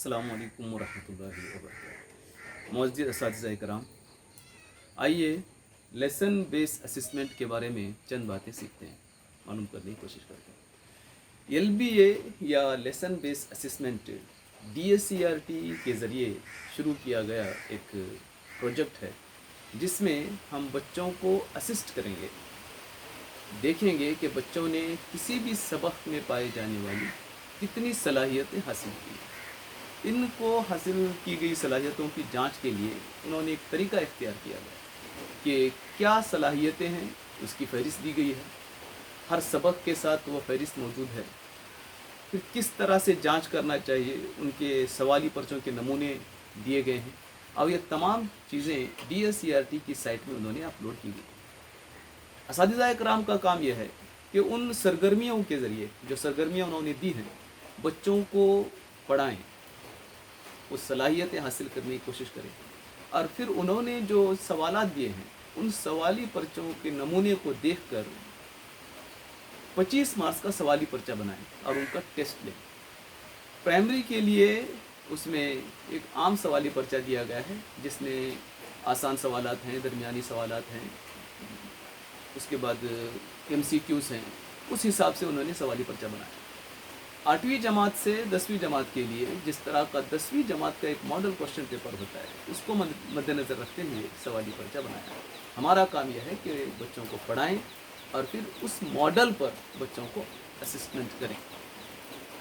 अस्सलामुअलैकुम वरहमतुल्लाहि वबरकातुहू। मुअज़्ज़िज़ असातिज़ा इकराम, आइए लेसन बेस असिस्मेंट के बारे में चंद बातें सीखते हैं, मालूम करने की कोशिश करते हैं। एलबीए या लेसन बेस असिस्मेंट डीएससीईआरटी के ज़रिए शुरू किया गया एक प्रोजेक्ट है, जिसमें हम बच्चों को असिस्ट करेंगे, देखेंगे कि बच्चों ने किसी भी सबक में पाए जाने वाली कितनी सलाहियतें हासिल की। इनको हासिल की गई सलाहियतों की जांच के लिए उन्होंने एक तरीका इख्तियार किया है कि क्या सलाहियतें हैं, उसकी फहरिस्त दी गई है। हर सबक के साथ वो फहरिस्त मौजूद है। फिर किस तरह से जांच करना चाहिए, उनके सवाली पर्चों के नमूने दिए गए हैं और ये तमाम चीज़ें डीएससीईआरटी की साइट में उन्होंने अपलोड की गई। असातिज़ा इकराम का काम यह है कि उन सरगर्मियों के ज़रिए, जो सरगर्मियाँ उन्होंने दी हैं, बच्चों को पढ़ाएं, वो सलाहियतें हासिल करने की कोशिश करें और फिर उन्होंने जो सवालात दिए हैं उन सवाली पर्चों के नमूने को देखकर 25 मार्क्स का सवाली पर्चा बनाएं और उनका टेस्ट लें। प्राइमरी के लिए उसमें एक आम सवाली पर्चा दिया गया है, जिसमें आसान सवालात हैं, दरमियानी सवालात हैं, उसके बाद MCQs हैं। उस हिसाब से उन्होंने सवाली पर्चा बनाया। 8वीं जमात से 10वीं जमात के लिए जिस तरह का 10वीं जमात का एक मॉडल क्वेश्चन पेपर होता है, उसको मद्देनज़र रखते हुए सवाली पर्चा बनाया। हमारा काम यह है कि बच्चों को पढ़ाएं और फिर उस मॉडल पर बच्चों को असिस्मेंट करें।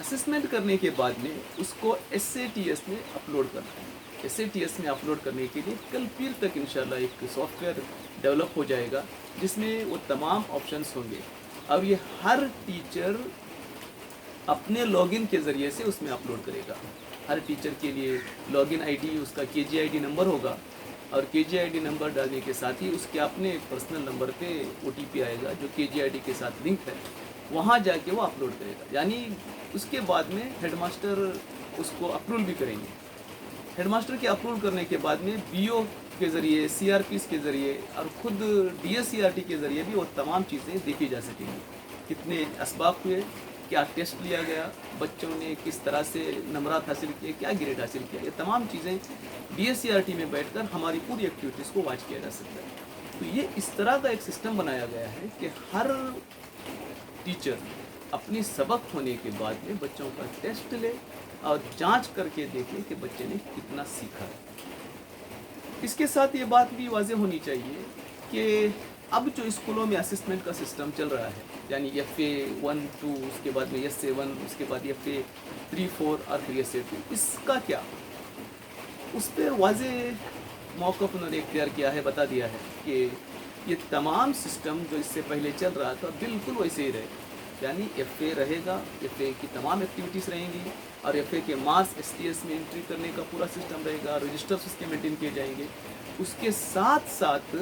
असिस्मेंट करने के बाद में उसको SATS में अपलोड करना है। SATS में अपलोड करने के लिए कल पीर तक इंशाल्लाह एक सॉफ्टवेयर डेवलप हो जाएगा, जिसमें वो तमाम ऑप्शंस होंगे और ये हर टीचर अपने लॉगिन के ज़रिए से उसमें अपलोड करेगा। हर टीचर के लिए लॉगिन आईडी, उसका KGID नंबर होगा और KGID नंबर डालने के साथ ही उसके अपने पर्सनल नंबर पे OTP आएगा जो KGID के साथ लिंक है। वहाँ जाके वो अपलोड करेगा, यानी उसके बाद में हेडमास्टर उसको अप्रूव भी करेंगे। हेडमास्टर के अप्रूव करने के बाद में BO के ज़रिए, CRPs के ज़रिए और ख़ुद DSCRT के ज़रिए भी वो तमाम चीज़ें देखी जा सकेंगी। कितने असबाक हुए, क्या टेस्ट लिया गया, बच्चों ने किस तरह से नंबरात हासिल किए, क्या ग्रेड हासिल किया, ये तमाम चीज़ें DSCRT में बैठकर हमारी पूरी एक्टिविटीज़ को वॉच किया जा सकता है। तो ये इस तरह का एक सिस्टम बनाया गया है कि हर टीचर अपनी सबक होने के बाद में बच्चों का टेस्ट ले और जांच करके देखे कि बच्चे ने कितना सीखा है। इसके साथ ये बात भी वाज़ेह होनी चाहिए कि अब जो स्कूलों में असिस्मेंट का सिस्टम चल रहा है, यानी FA 1, 2, उसके बाद में SA 1, उसके बाद FA 3, 4 और फिर SA 2, इसका क्या, उस पर वाज़ेह मौक़िफ़ उन्होंने इख्तियार किया है, बता दिया है कि ये तमाम सिस्टम जो इससे पहले चल रहा था बिल्कुल वैसे ही रहे। यानी FA रहेगा, FA की तमाम एक्टिविटीज़ रहेंगी और FA के मार्क्स STS में एंट्री करने का पूरा सिस्टम रहेगा, रजिस्टर्स उसके मेंटेन किए जाएंगे। उसके साथ साथ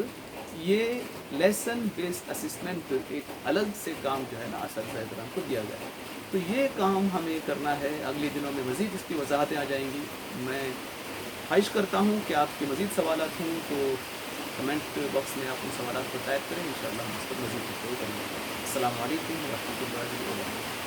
ये लेसन बेस्ड असिस्मेंट एक अलग से काम जो है ना असातिज़ा इकराम को दिया गया है। तो ये काम हमें करना है। अगले दिनों में मज़ीद इसकी वजाहतें आ जाएंगी। मैं ख्वाहिश करता हूँ कि आपके मज़ीद सवालात हों तो कमेंट बॉक्स में आप उन सवालात को टाइप करें, इंशाअल्लाह हम इस पर मज़ीद गुफ्तगू करेंगे। अस्सलामु अलैकुम व रहमतुल्लाहि व बरकातुहू।